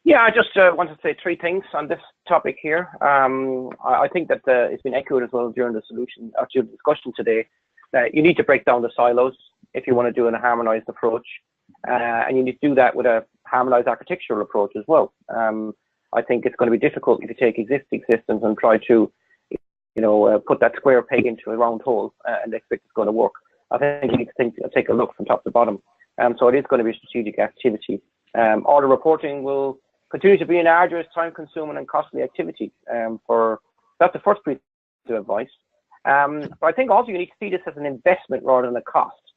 Yeah, I just wanted to say 3 things on this topic here. I think that it's been echoed as well during the discussion today, that you need to break down the silos if you want to do a harmonized approach, and you need to do that with a harmonized architectural approach as well. I think it's going to be difficult if you take existing systems and try to, put that square peg into a round hole and expect it's going to work. I think you need to take a look from top to bottom. So it is going to be a strategic activity. Order reporting will continue to be an arduous, time-consuming and costly activity. That's the first piece of advice. But I think also you need to see this as an investment rather than a cost,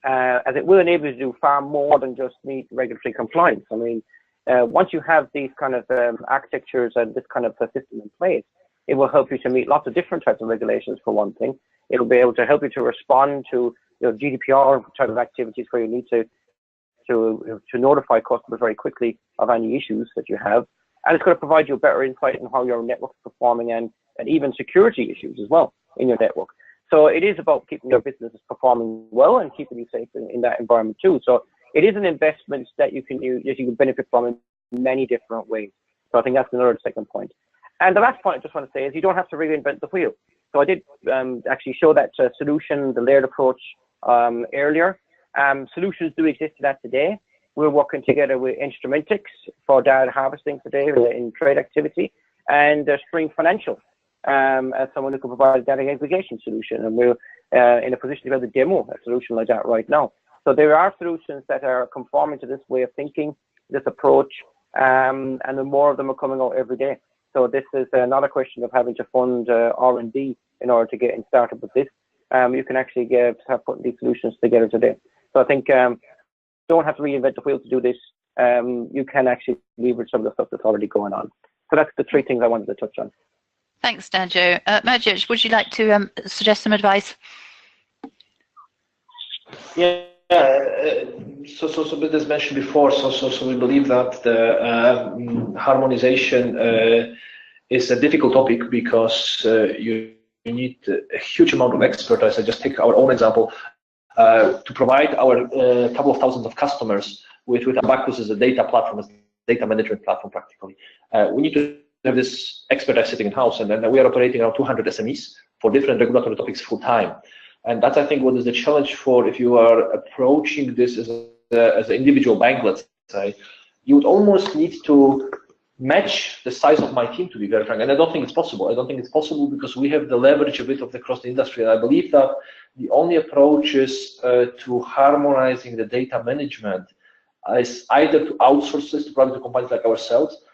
as it will enable you to do far more than just meet regulatory compliance. I mean, once you have these kind of architectures and this kind of system in place, it will help you to meet lots of different types of regulations, for one thing. It will be able to help you to respond to GDPR type of activities where you need to notify customers very quickly of any issues that you have. And it's going to provide you a better insight on how your network is performing, and even security issues as well in your network. So it is about keeping your business performing well and keeping you safe in that environment too. So it is an investment that you can use, that you can benefit from in many different ways. So I think that's another second point. And the last point I just want to say is you don't have to reinvent the wheel. So I did actually show that solution, the layered approach earlier. Solutions do exist to that today. We're working together with Instrumentics for data harvesting today in trade activity, and Spring Financial as someone who can provide a data aggregation solution. And we're in a position to be able to demo a solution like that right now. So there are solutions that are conforming to this way of thinking, this approach, and the more of them are coming out every day. So this is not a question of having to fund R&D in order to get started with this. You can actually start putting these solutions together today. So I think don't have to reinvent the wheel to do this. You can actually leverage some of the stuff that's already going on. So that's the 3 things I wanted to touch on. Thanks, Danjo. Majid, would you like to suggest some advice? Yeah. So as mentioned before, so we believe that the harmonization is a difficult topic, because you need a huge amount of expertise. I just take our own example. To provide our couple of thousands of customers with Abacus as a data platform, as a data management platform practically, we need to have this expertise sitting in-house, and then we are operating around 200 SMEs for different regulatory topics full time. And that's, I think, what is the challenge for if you are approaching this as an individual bank, let's say. You would almost need to match the size of my team, to be very frank, and I don't think it's possible. I don't think it's possible because we have the leverage a bit of across the industry, and I believe that the only approach is to harmonizing the data management is either to outsource this to private companies like ourselves,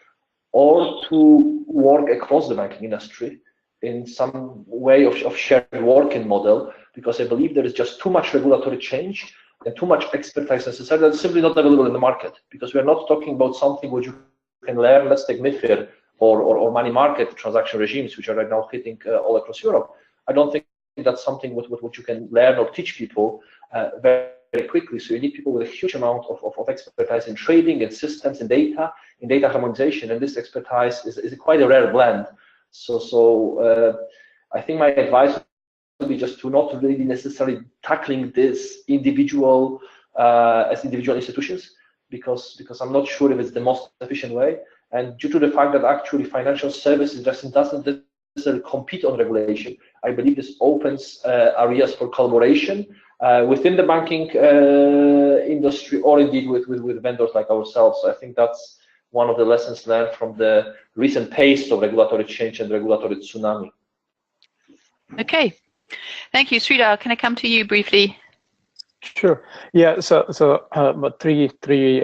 or to work across the banking industry in some way of shared working model, because I believe there is just too much regulatory change and too much expertise necessary that's simply not available in the market, because we are not talking about something which you can learn. Let's take MiFIR or money market transaction regimes, which are right now hitting all across Europe. I don't think that's something what you can learn or teach people very quickly. So you need people with a huge amount of expertise in trading, in systems, in data harmonization, and this expertise is quite a rare blend. So I think my advice would be just to not really necessarily tackling this individual as individual institutions, because I'm not sure if it's the most efficient way. And due to the fact that actually financial services doesn't necessarily compete on regulation, I believe this opens areas for collaboration within the banking industry, or indeed with vendors like ourselves. So I think that's one of the lessons learned from the recent pace of regulatory change and regulatory tsunami. Okay, thank you. Sridhar, can I come to you briefly? Sure. Yeah. But three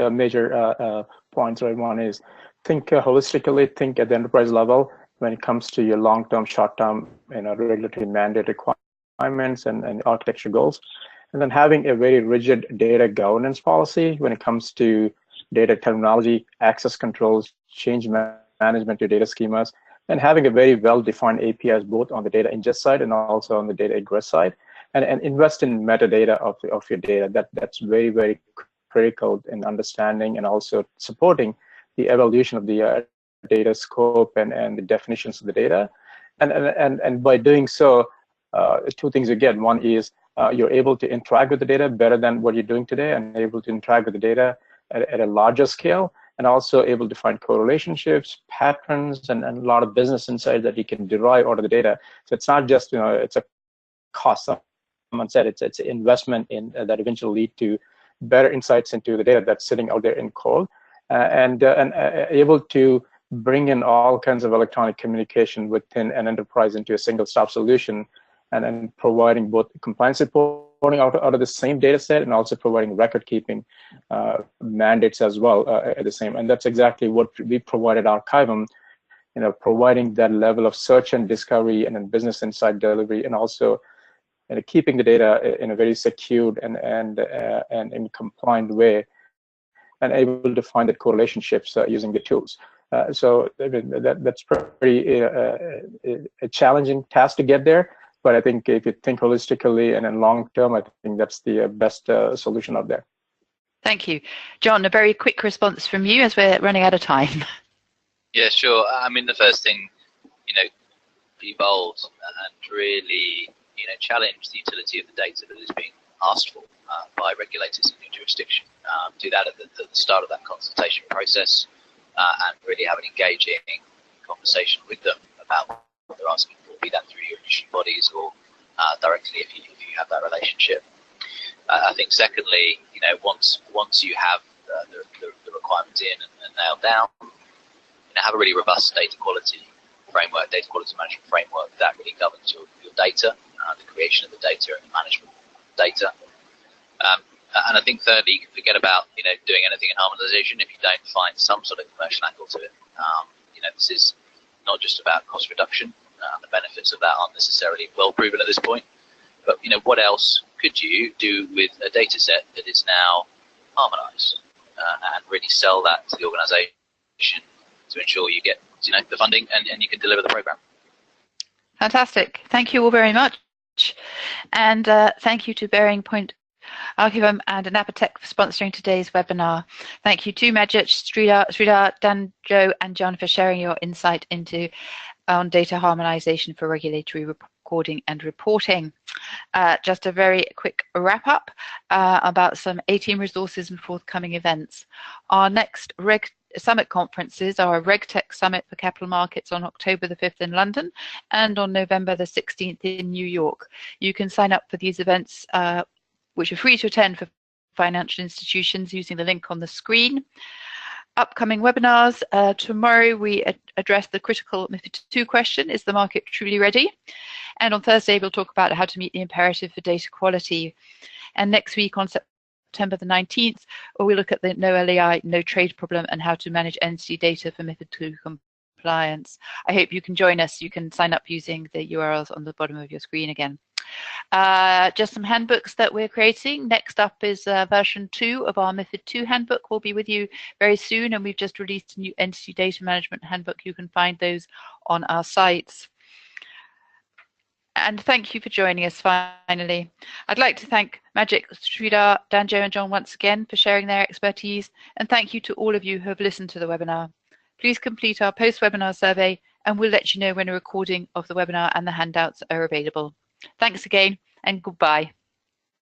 major points. Right. One is think holistically. Think at the enterprise level when it comes to your long-term, short-term, regulatory mandate requirements and architecture goals, and then having a very rigid data governance policy when it comes to data terminology, access controls, change management to data schemas, and having a very well-defined APIs both on the data ingest side and also on the data egress side, and invest in metadata of your data. That's very, very critical in understanding and also supporting the evolution of the data scope and the definitions of the data. And by doing so, two things again. One is you're able to interact with the data better than what you're doing today, and able to interact with the data at a larger scale, and also able to find correlationships, patterns, and a lot of business insight that you can derive out of the data. So it's not just, it's a cost. Someone said it's an investment in that eventually lead to better insights into the data that's sitting out there in cold, and able to bring in all kinds of electronic communication within an enterprise into a single-stop solution, and providing both compliance reporting out of the same data set, and also providing record-keeping mandates as well at the same. And that's exactly what we provided Archivum, providing that level of search and discovery and then business insight delivery, and also keeping the data in a very secured and in compliant way, and able to find the correlationships using the tools. So that's pretty a challenging task to get there. But I think if you think holistically and in long term, I think that's the best solution out there. Thank you. John, a very quick response from you as we're running out of time. Yeah, sure. I mean, the first thing, be bold and really, challenge the utility of the data that is being asked for by regulators in your jurisdiction. Do that at the start of that consultation process, and really have an engaging conversation with them about what they're asking for, be that through your industry bodies or directly if you have that relationship. I think secondly, once you have the requirements in and nailed down, have a really robust data quality framework, data quality management framework that really governs your data, the creation of the data and the management of data. And I think thirdly, you can forget about doing anything in harmonization if you don't find some sort of commercial angle to it. This is not just about cost reduction. The benefits of that aren't necessarily well proven at this point. But what else could you do with a data set that is now harmonized, and really sell that to the organization to ensure you get the funding and you can deliver the program. Fantastic. Thank you all very much. And thank you to Bearing Point Archivum and Napatech for sponsoring today's webinar. Thank you to Majid, Sridhar, Danjo, and John for sharing your insight on data harmonization for regulatory recording and reporting. Just a very quick wrap up about some A-Team resources and forthcoming events. Our next Summit conferences are a RegTech Summit for Capital Markets on October the 5th in London and on November the 16th in New York. You can sign up for these events, which are free to attend for financial institutions using the link on the screen. Upcoming webinars. Tomorrow we address the critical MiFID II question, is the market truly ready? And on Thursday we'll talk about how to meet the imperative for data quality. And next week on September the 19th, we'll look at the no LEI, no trade problem and how to manage entity data for MiFID II compliance. I hope you can join us. You can sign up using the URLs on the bottom of your screen again. Just some handbooks that we're creating. Next up is version 2 of our MiFID II handbook. We'll be with you very soon, and we've just released a new entity data management handbook. You can find those on our sites. And thank you for joining us finally. I'd like to thank Magic, Sridhar, Danjo and John once again for sharing their expertise, and thank you to all of you who have listened to the webinar. Please complete our post-webinar survey and we'll let you know when a recording of the webinar and the handouts are available. Thanks again and goodbye.